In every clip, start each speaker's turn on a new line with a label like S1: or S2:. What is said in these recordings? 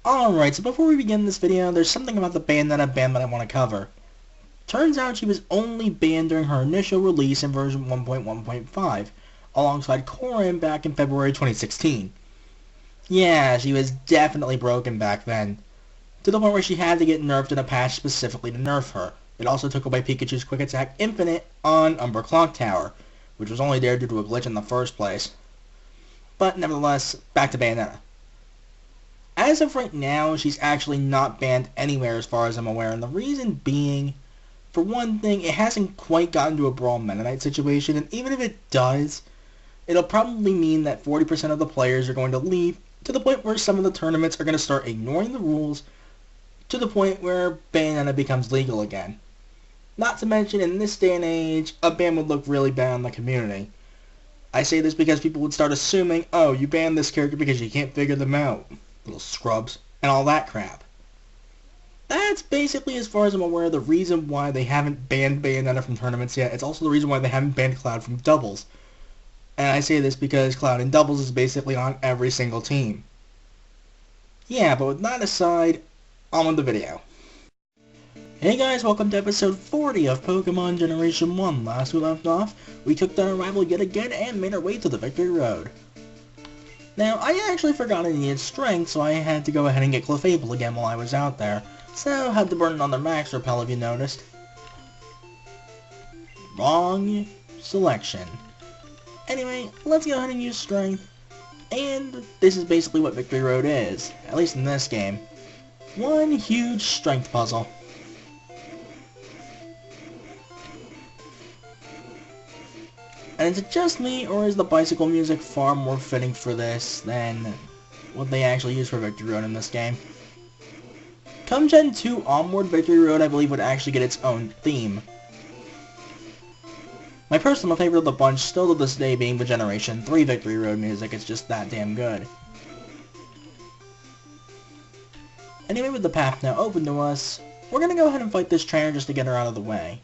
S1: Alright, so before we begin this video, there's something about the Bayonetta ban that I want to cover. Turns out she was only banned during her initial release in version 1.1.5, alongside Corrin back in February 2016. Yeah, she was definitely broken back then, to the point where she had to get nerfed in a patch specifically to nerf her. It also took away Pikachu's Quick Attack Infinite on Umber Clock Tower, which was only there due to a glitch in the first place. But nevertheless, back to Bayonetta. As of right now, she's actually not banned anywhere as far as I'm aware, and the reason being, for one thing, it hasn't quite gotten to a Brawl Meta Knight situation, and even if it does, it'll probably mean that 40% of the players are going to leave, to the point where some of the tournaments are going to start ignoring the rules, to the point where Bayonetta becomes legal again. Not to mention, in this day and age, a ban would look really bad on the community. I say this because people would start assuming, oh, you banned this character because you can't figure them out. Little scrubs, and all that crap. That's basically, as far as I'm aware, the reason why they haven't banned Bayonetta from tournaments yet. It's also the reason why they haven't banned Cloud from doubles. And I say this because Cloud in doubles is basically on every single team. Yeah, but with that aside, on with the video. Hey guys, welcome to episode 40 of Pokemon Generation 1. Last we left off, we took down our rival yet again and made our way to the victory road. Now, I actually forgot I needed strength, so I had to go ahead and get Clefable again while I was out there. So, had to burn another max repel if you noticed. Wrong selection. Anyway, let's go ahead and use strength. And this is basically what Victory Road is, at least in this game. One huge strength puzzle. And is it just me, or is the bicycle music far more fitting for this than what they actually use for Victory Road in this game? Come Gen 2 onward, Victory Road I believe would actually get its own theme. My personal favorite of the bunch still to this day being the Generation 3 Victory Road music. It's just that damn good. Anyway, with the path now open to us, we're gonna go ahead and fight this trainer just to get her out of the way.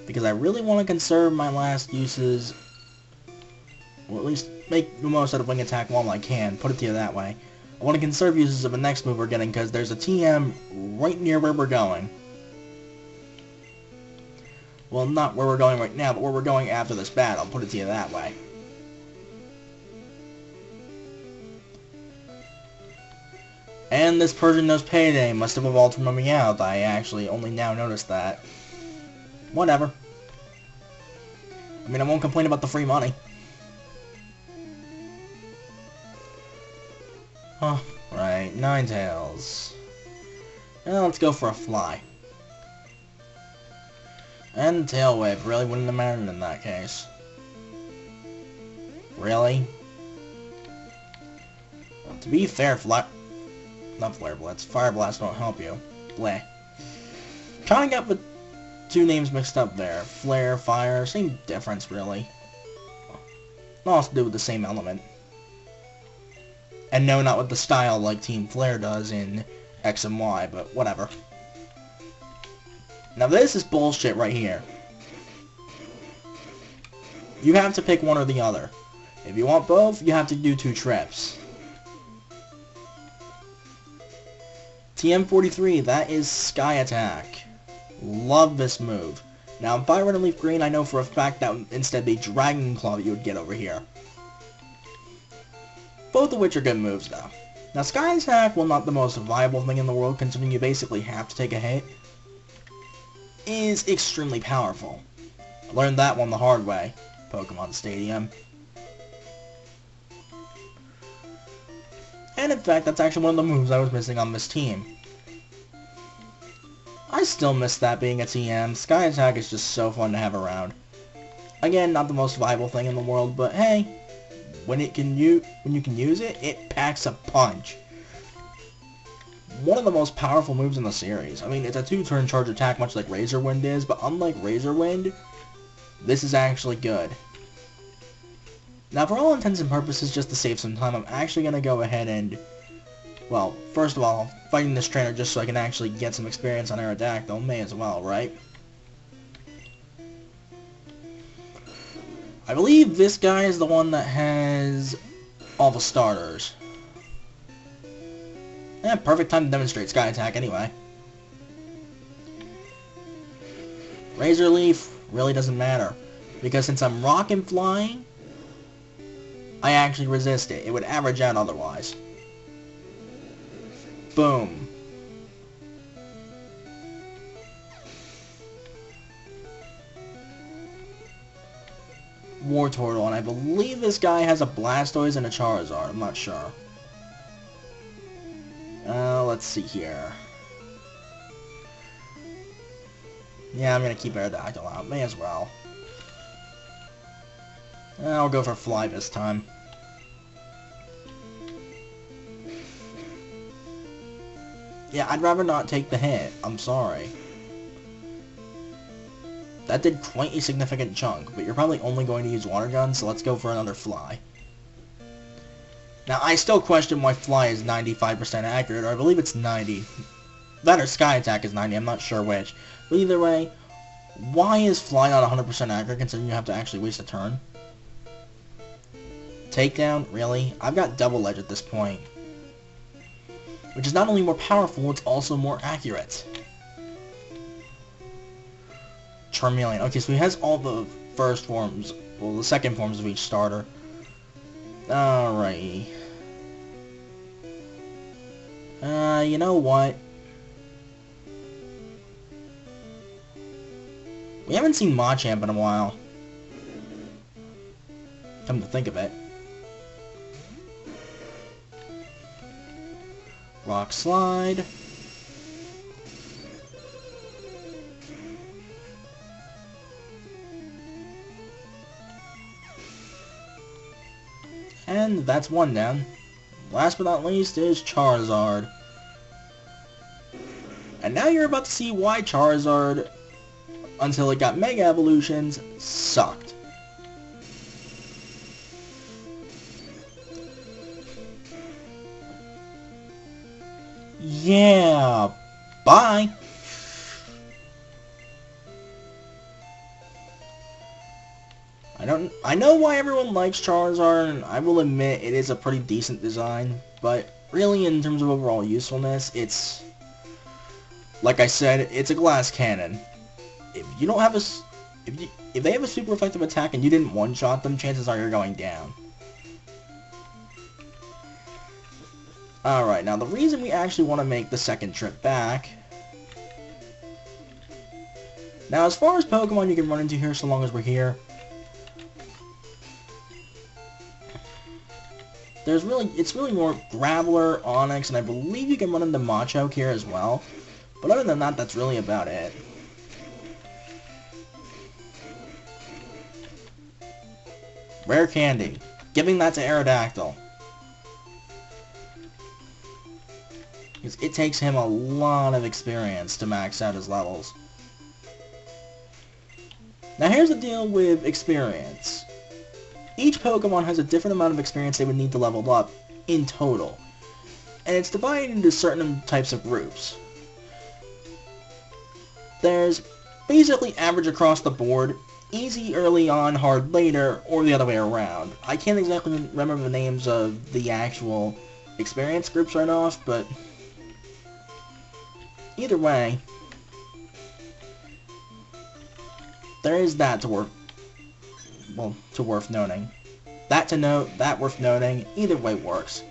S1: Because I really want to conserve my last uses, or at least make the most out of Wing Attack while I can, put it to you that way. I want to conserve uses of the next move we're getting, because there's a TM right near where we're going. Well, not where we're going right now, but where we're going after this battle, put it to you that way. And this Persian Nose Payday must have evolved from a Meowth. I actually only now noticed that. Whatever. I mean, I won't complain about the free money. Oh, right, Ninetales. Now let's go for a fly. And Tail Whip really wouldn't have mattered in that case. Really? To be fair, not Flare Blitz, Fire Blast won't help you. Bleh. Kinda got the two names mixed up there. Flare, Fire, same difference really. All to do with the same element. And no, not with the style like Team Flare does in X and Y, but whatever. Now this is bullshit right here. You have to pick one or the other. If you want both, you have to do 2 trips. TM43, that is Sky Attack. Love this move. Now, if I were to leave green, I know for a fact that would instead be Dragon Claw that you would get over here. Both of which are good moves, though. Now, Sky Attack, while not the most viable thing in the world, considering you basically have to take a hit, is extremely powerful. I learned that one the hard way. Pokemon Stadium. And in fact, that's actually one of the moves I was missing on this team. I still miss that being a TM. Sky Attack is just so fun to have around. Again, not the most viable thing in the world, but hey, when you can use it, it packs a punch. One of the most powerful moves in the series. I mean, it's a 2-turn charge attack, much like Razor Wind is, but unlike Razor Wind, this is actually good. Now, for all intents and purposes, just to save some time, I'm actually going to go ahead and Well, first of all, fighting this trainer just so I can actually get some experience on Aerodactyl, may as well, right? I believe this guy is the one that has all the starters. Yeah, perfect time to demonstrate Sky Attack anyway. Razor Leaf really doesn't matter, because since I'm rock and flying, I actually resist it. It would average out otherwise. Boom. War Turtle, and I believe this guy has a Blastoise and a Charizard. I'm not sure. Let's see here. Yeah, I'm gonna keep Aerodactyl out. May as well. I'll go for Fly this time. Yeah, I'd rather not take the hit. I'm sorry. That did quite a significant chunk, but you're probably only going to use Water Gun, so let's go for another Fly. Now, I still question why Fly is 95% accurate, or I believe it's 90. That or Sky Attack is 90, I'm not sure which. But either way, why is Fly not 100% accurate considering you have to actually waste a turn? Takedown? Really? I've got Double Edge at this point. Which is not only more powerful, it's also more accurate. Charmeleon. Okay, so he has all the first forms, well, the second forms of each starter. Alrighty. You know what? We haven't seen Machamp in a while. Come to think of it. Rock Slide. And that's one down. Last but not least is Charizard. And now you're about to see why Charizard, until it got Mega Evolutions, sucked. Yeah, bye. I know why everyone likes Charizard, and I will admit it is a pretty decent design, but really in terms of overall usefulness, it's, like I said, it's a glass cannon. If you don't have a, if they have a super effective attack and you didn't one-shot them, chances are you're going down. Alright, now the reason we actually want to make the second trip back... Now, as far as Pokemon you can run into here so long as we're here, it's really more Graveler, Onix, and I believe you can run into Machoke here as well. But other than that, that's really about it. Rare Candy. Giving that to Aerodactyl. Because it takes him a lot of experience to max out his levels. Now here's the deal with experience. Each Pokemon has a different amount of experience they would need to level up in total. And it's divided into certain types of groups. There's basically average across the board, easy early on, hard later, or the other way around. I can't exactly remember the names of the actual experience groups right off, but either way, there is that to worth noting. That to note, that worth noting, either way works.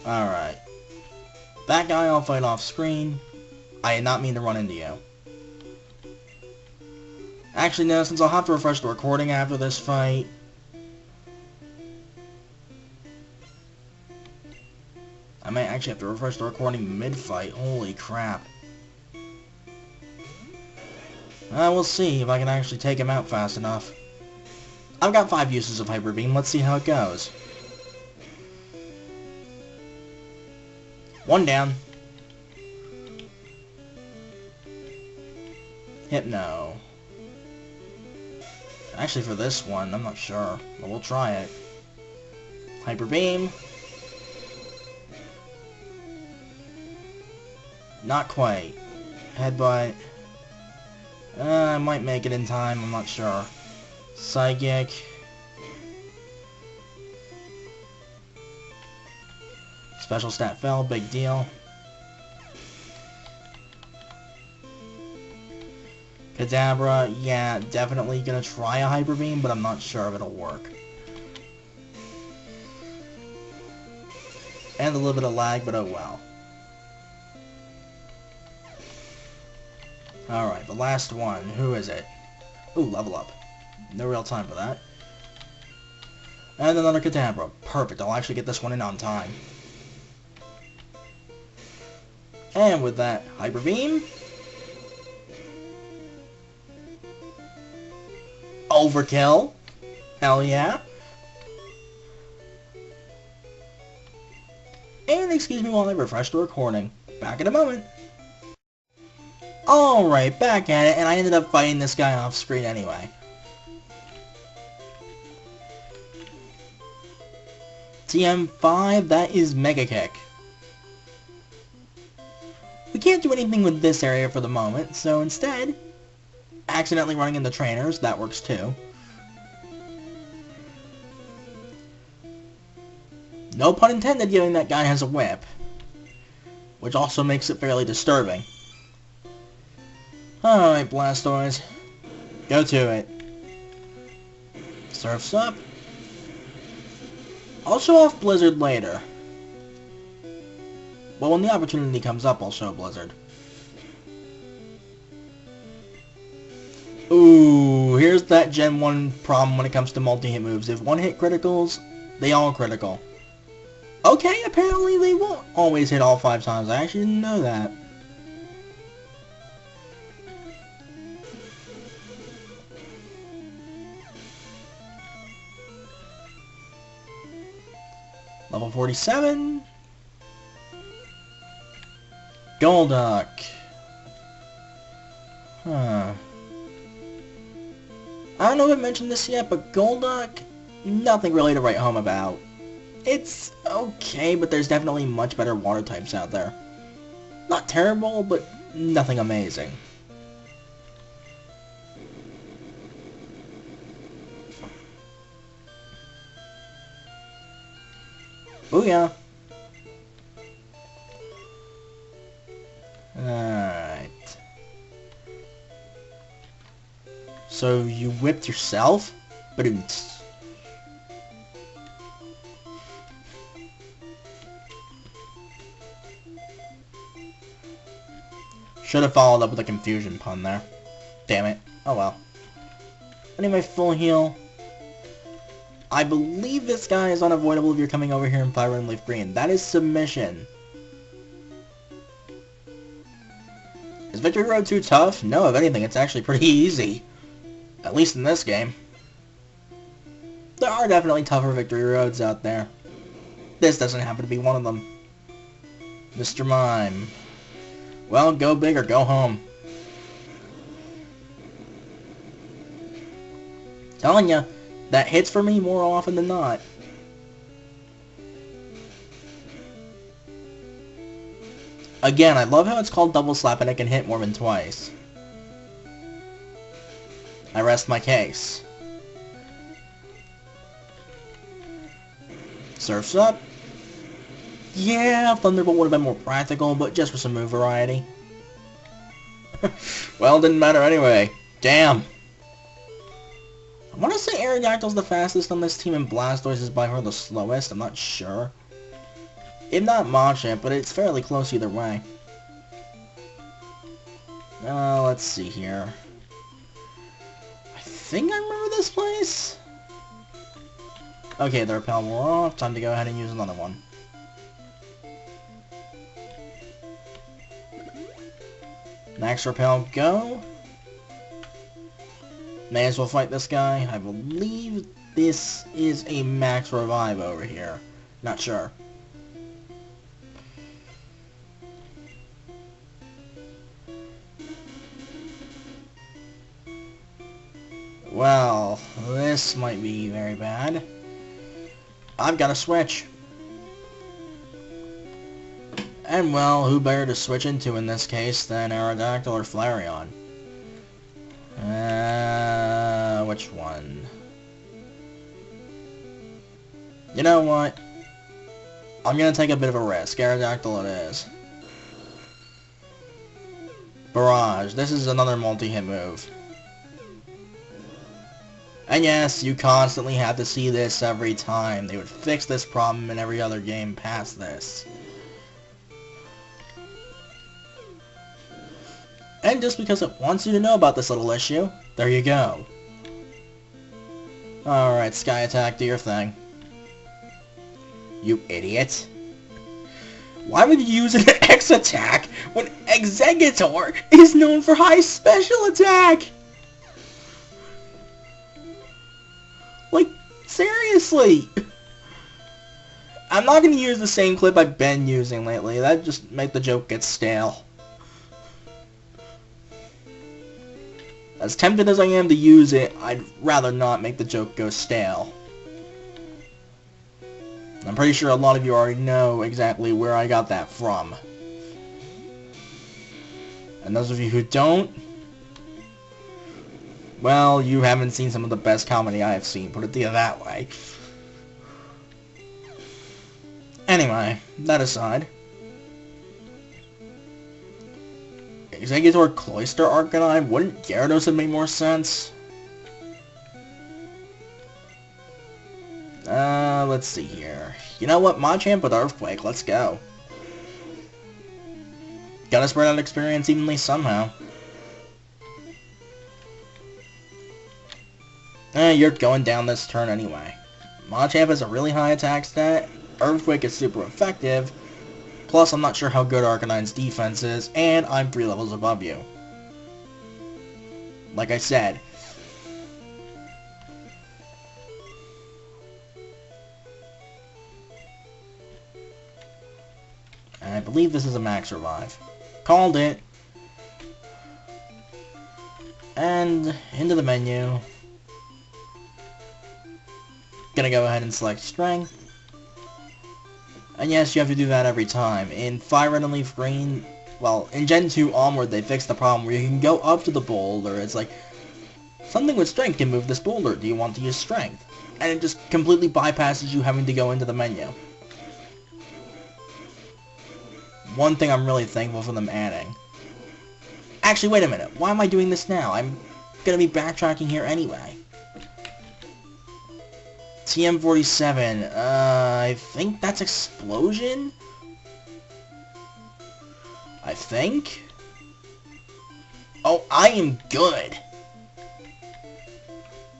S1: Alright. That guy I'll fight off screen. I did not mean to run into you. Actually, no, since I'll have to refresh the recording after this fight. I might actually have to refresh the recording mid-fight. Holy crap. We'll see if I can actually take him out fast enough. I've got 5 uses of Hyper Beam. Let's see how it goes. One down. Hypno. Actually, for this one, I'm not sure. But we'll try it. Hyper Beam. Not quite. Headbutt. I might make it in time, I'm not sure. Psychic. Special stat fell, big deal. Kadabra, yeah, definitely gonna try a Hyper Beam, but I'm not sure if it'll work. And a little bit of lag, but oh well. Alright, the last one. Who is it? Ooh, level up. No real time for that. And another Kadabra. Perfect, I'll actually get this one in on time. And with that, Hyper Beam. Overkill. Hell yeah. And excuse me while I refresh the recording. Back in a moment. Alright, back at it, and I ended up fighting this guy off screen anyway. TM5, that is Mega Kick. We can't do anything with this area for the moment, so instead, accidentally running into trainers, that works too. No pun intended, given that guy has a whip. Which also makes it fairly disturbing. Alright, Blastoise. Go to it. Surf's up. I'll show off Blizzard later. Well, when the opportunity comes up, I'll show Blizzard. Ooh, here's that Gen 1 problem when it comes to multi-hit moves. If one hit criticals, they all critical. Okay, apparently they won't always hit all 5 times. I actually didn't know that. Level 47. Golduck. Huh. I don't know if I mentioned this yet, but Golduck, nothing really to write home about. It's okay, but there's definitely much better water types out there. Not terrible, but nothing amazing. Booyah! Alright. So you whipped yourself? But should have followed up with a confusion pun there. Damn it. Oh well. Anyway, full heal. I believe this guy is unavoidable if you're coming over here in Fire and Leaf Green. That is submission. Is Victory Road too tough? No, if anything, it's actually pretty easy. At least in this game. There are definitely tougher Victory Roads out there. This doesn't happen to be one of them. Mr. Mime. Well, go big or go home. Telling ya, that hits for me more often than not. Again, I love how it's called Double Slap and it can hit more than twice. I rest my case. Surf's up. Yeah, Thunderbolt would have been more practical, but just for some move variety. Well, it didn't matter anyway. Damn. I want to say Aerodactyl's the fastest on this team and Blastoise is by far the slowest. I'm not sure. If not Machamp, but it's fairly close either way. Let's see here. I think I remember this place. Okay, the repel wore off. Time to go ahead and use another one. Max repel, go. May as well fight this guy. I believe this is a max revive over here. Not sure. Well, this might be very bad. I've got to switch. And well, who better to switch into in this case than Aerodactyl or Flareon? Which one? You know what? I'm gonna take a bit of a risk. Aerodactyl it is. Barrage. This is another multi-hit move. And yes, you constantly have to see this every time. They would fix this problem in every other game past this. And just because it wants you to know about this little issue, there you go. Alright, Sky Attack, do your thing. You idiot. Why would you use an X attack when Exeggutor is known for high special attack? Like, seriously. I'm not going to use the same clip I've been using lately. That just make the joke get stale. As tempted as I am to use it, I'd rather not make the joke go stale. I'm pretty sure a lot of you already know exactly where I got that from. And those of you who don't, well, you haven't seen some of the best comedy I have seen, put it to you that way. Anyway, that aside. Exeggutor Cloyster Arcanine, wouldn't Gyarados have made more sense? Let's see here. You know what, Machamp with Earthquake, let's go. Gotta spread out experience evenly somehow. You're going down this turn anyway. Machamp has a really high attack stat, Earthquake is super effective, plus I'm not sure how good Arcanine's defense is, and I'm 3 levels above you. Like I said. And I believe this is a max revive. Called it. And into the menu. Gonna go ahead and select Strength. And yes, you have to do that every time. In Fire Red and Leaf Green, well, in Gen 2 onward, they fixed the problem where you can go up to the boulder. It's like, something with Strength can move this boulder. Do you want to use Strength? And it just completely bypasses you having to go into the menu. One thing I'm really thankful for them adding. Actually, wait a minute. Why am I doing this now? I'm gonna be backtracking here anyway. TM47, I think that's Explosion? I think? Oh, I am good!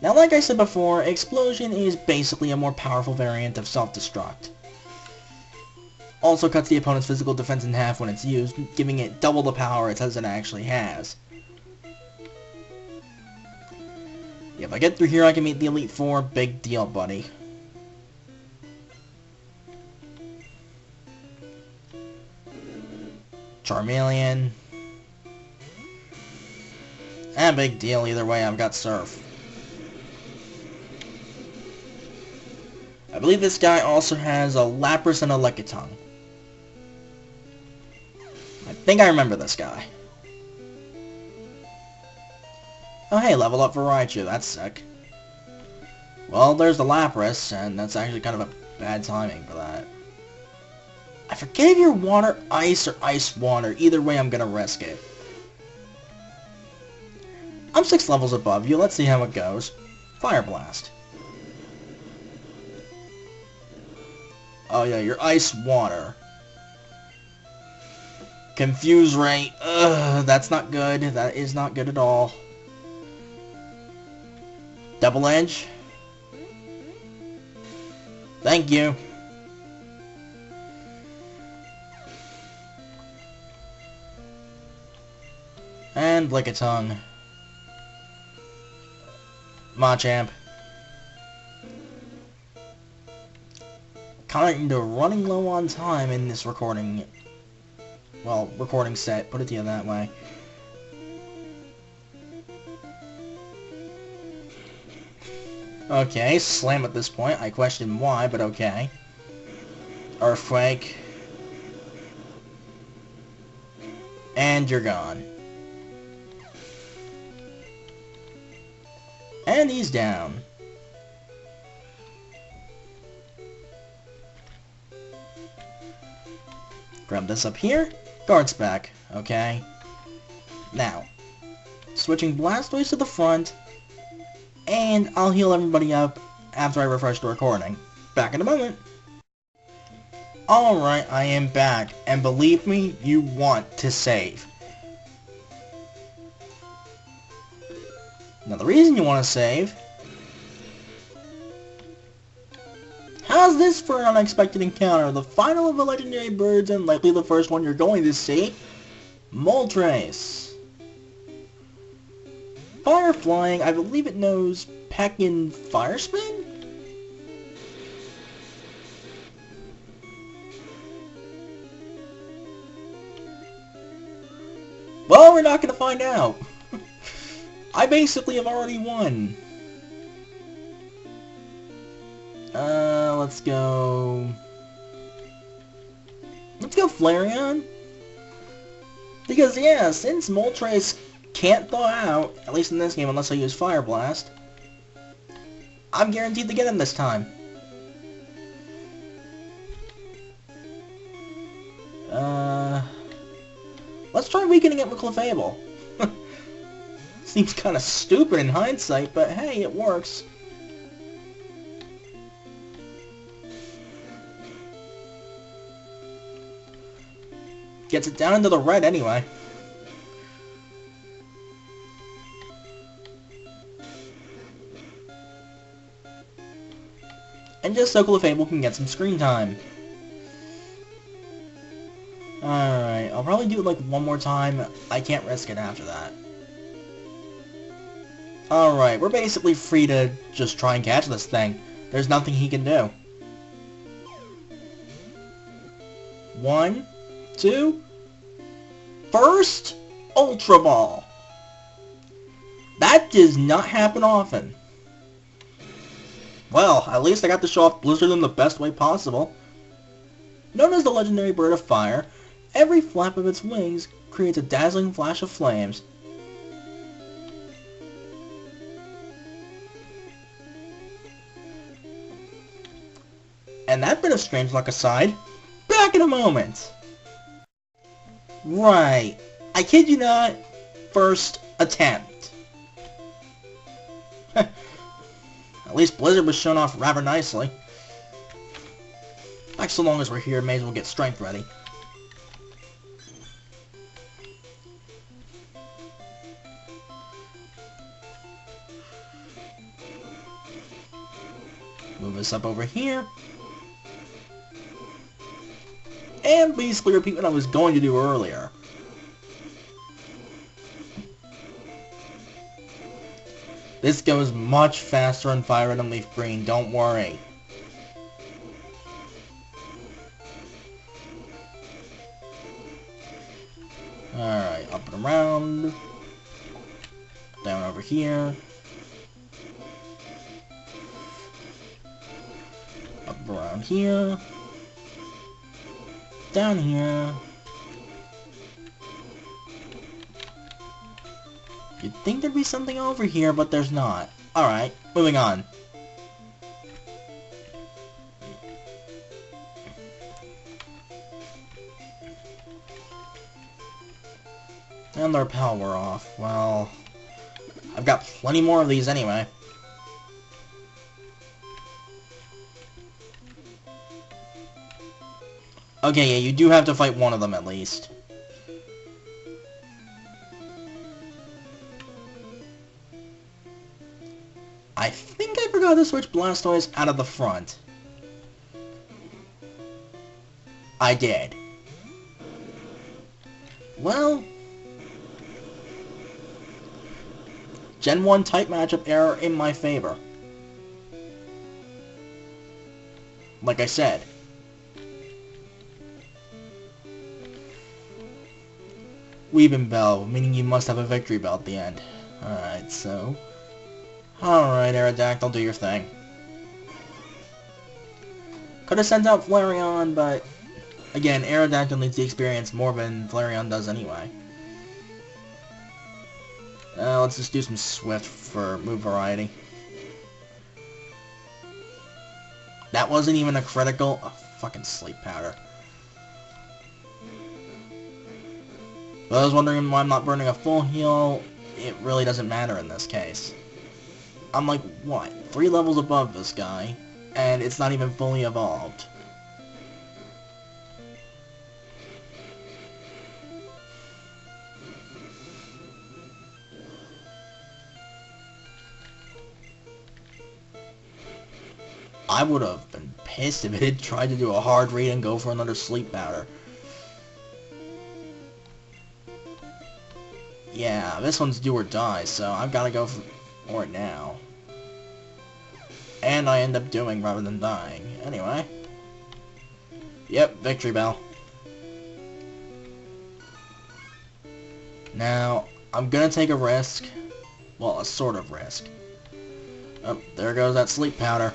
S1: Now, like I said before, Explosion is basically a more powerful variant of Self-Destruct. Also cuts the opponent's physical defense in half when it's used, giving it double the power it says it actually has. If I get through here, I can meet the Elite Four. Big deal, buddy. Charmeleon. Big deal. Either way, I've got Surf. I believe this guy also has a Lapras and a Lickitung. I think I remember this guy. Oh hey, level up for Raichu, that's sick. Well, there's the Lapras, and that's actually kind of a bad timing for that. I forget if you're Water Ice or Ice Water, either way I'm gonna risk it. I'm 6 levels above you, let's see how it goes. Fire Blast. Oh yeah, you're Ice Water. Confuse Ray, ugh, that's not good, that is not good at all. Double Edge. Thank you. And Lickitung. Machamp. Kinda running low on time in this recording. Well, recording set, put it to you that way. Okay, slam at this point. I question why, but okay. Earthquake. And you're gone. And he's down. Grab this up here. Guard's back. Okay. Now, switching Blastoise to the front, and I'll heal everybody up after I refresh the recording. Back in a moment. Alright, I am back, and believe me, you want to save. Now the reason you want to save... How's this for an unexpected encounter? The final of the legendary birds, and likely the first one you're going to see. Moltres. Fire flying, I believe it knows Peck and Fire Spin? Well, we're not going to find out. I basically have already won. Let's go... Let's go Flareon. Because, yeah, since Moltres can't thaw out, at least in this game unless I use Fire Blast, I'm guaranteed to get him this time. Let's try weakening it with Clefable. Seems kind of stupid in hindsight, but hey, it works. Gets it down into the red anyway. And just so Clefable can get some screen time. Alright, I'll probably do it like one more time. I can't risk it after that. Alright, we're basically free to just try and catch this thing. There's nothing he can do. 1, 2... First, Ultra Ball. That does not happen often. Well, at least I got to show off Blizzard in the best way possible. Known as the legendary bird of fire, every flap of its wings creates a dazzling flash of flames. And that bit of strange luck aside, back in a moment. Right. I kid you not, first attempt. At least Blizzard was shown off rather nicely. Like, so long as we're here, may as well get strength ready. Move this up over here. And basically repeat what I was going to do earlier. This goes much faster on Fire Red and Leaf Green, don't worry. Alright, up and around. Down over here. Up around here. Down here. You'd think there'd be something over here, but there's not. Alright, moving on. And their power off. Well, I've got plenty more of these anyway. Okay, yeah, you do have to fight one of them at least. I think I forgot to switch Blastoise out of the front. I did. Well... Gen 1 type matchup error in my favor. Like I said. Weeping Bell, meaning you must have a victory bell at the end. Alright, so... Alright, Aerodactyl, do your thing. Could have sent out Flareon, but again, Aerodactyl needs the experience more than Flareon does anyway. Let's just do some Swift for move variety. That wasn't even a critical. Oh, fucking sleep powder. But I was wondering why I'm not burning a full heal. It really doesn't matter in this case. I'm like, what? 3 levels above this guy, and it's not even fully evolved. I would have been pissed if it had tried to do a hard read and go for another sleep powder. Yeah, this one's do or die, so I've got to go for it now. And I end up doing rather than dying. Anyway. Yep, victory bell. Now, I'm gonna take a risk. Well, a sort of risk. Oh, there goes that sleep powder.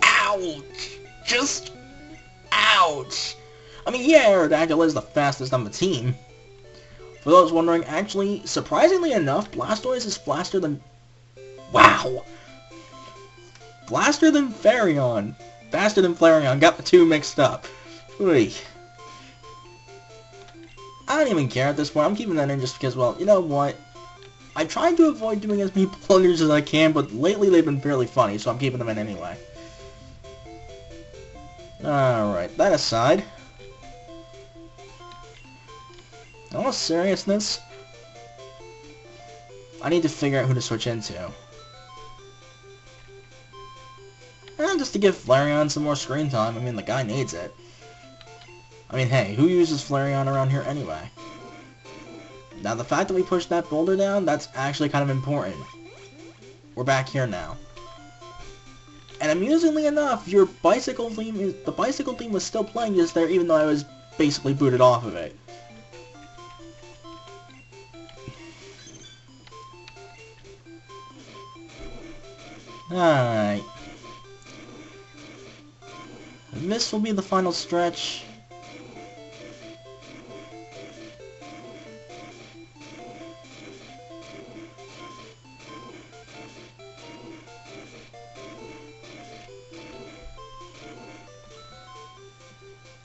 S1: Ouch! Just... ouch! I mean, yeah, Aerodactyl is the fastest on the team. For those wondering, actually, surprisingly enough, Blastoise is faster than... wow! Faster than Flareon. Faster than Flareon. Got the two mixed up. Oy. I don't even care at this point. I'm keeping that in just because, well, you know what? I tried to avoid doing as many blunders as I can, but lately they've been fairly funny, so I'm keeping them in anyway. Alright, that aside... in all seriousness, I need to figure out who to switch into. And just to give Flareon some more screen time. I mean, the guy needs it. I mean, hey, who uses Flareon around here anyway? Now, the fact that we pushed that boulder down, that's actually kind of important. We're back here now. And amusingly enough, your bicycle theme is... the bicycle theme was still playing just there, even though I was basically booted off of it. Alright. This will be the final stretch.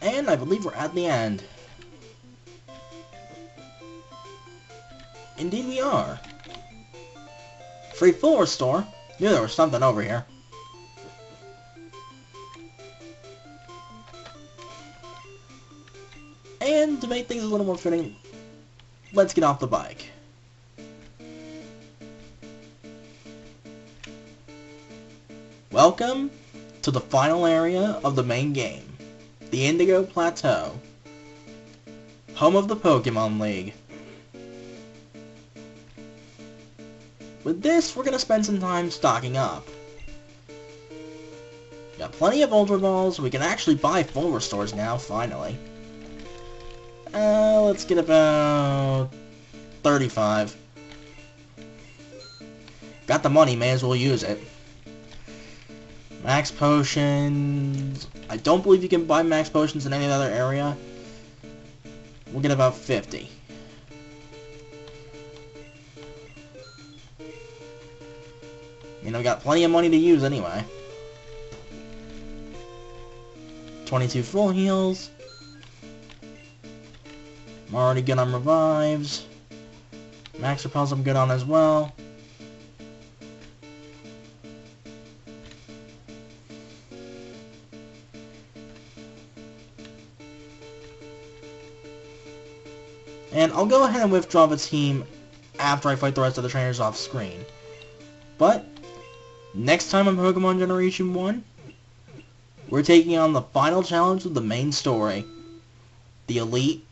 S1: And I believe we're at the end. Indeed we are. Free full restore. Knew there was something over here. And to make things a little more fitting, let's get off the bike. Welcome to the final area of the main game, the Indigo Plateau, home of the Pokemon League. With this, we're going to spend some time stocking up. Got plenty of Ultra Balls. We can actually buy full restores now, finally. Let's get about 35. Got the money, may as well use it. Max Potions. I don't believe you can buy Max Potions in any other area. We'll get about 50. You know, got plenty of money to use anyway. 22 full heals. I'm already good on revives. Max repels I'm good on as well. And I'll go ahead and withdraw the team after I fight the rest of the trainers off screen. But next time on Pokemon Generation 1, we're taking on the final challenge of the main story, the Elite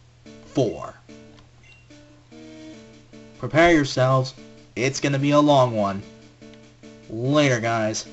S1: Four. Prepare yourselves, it's gonna be a long one. Later, guys.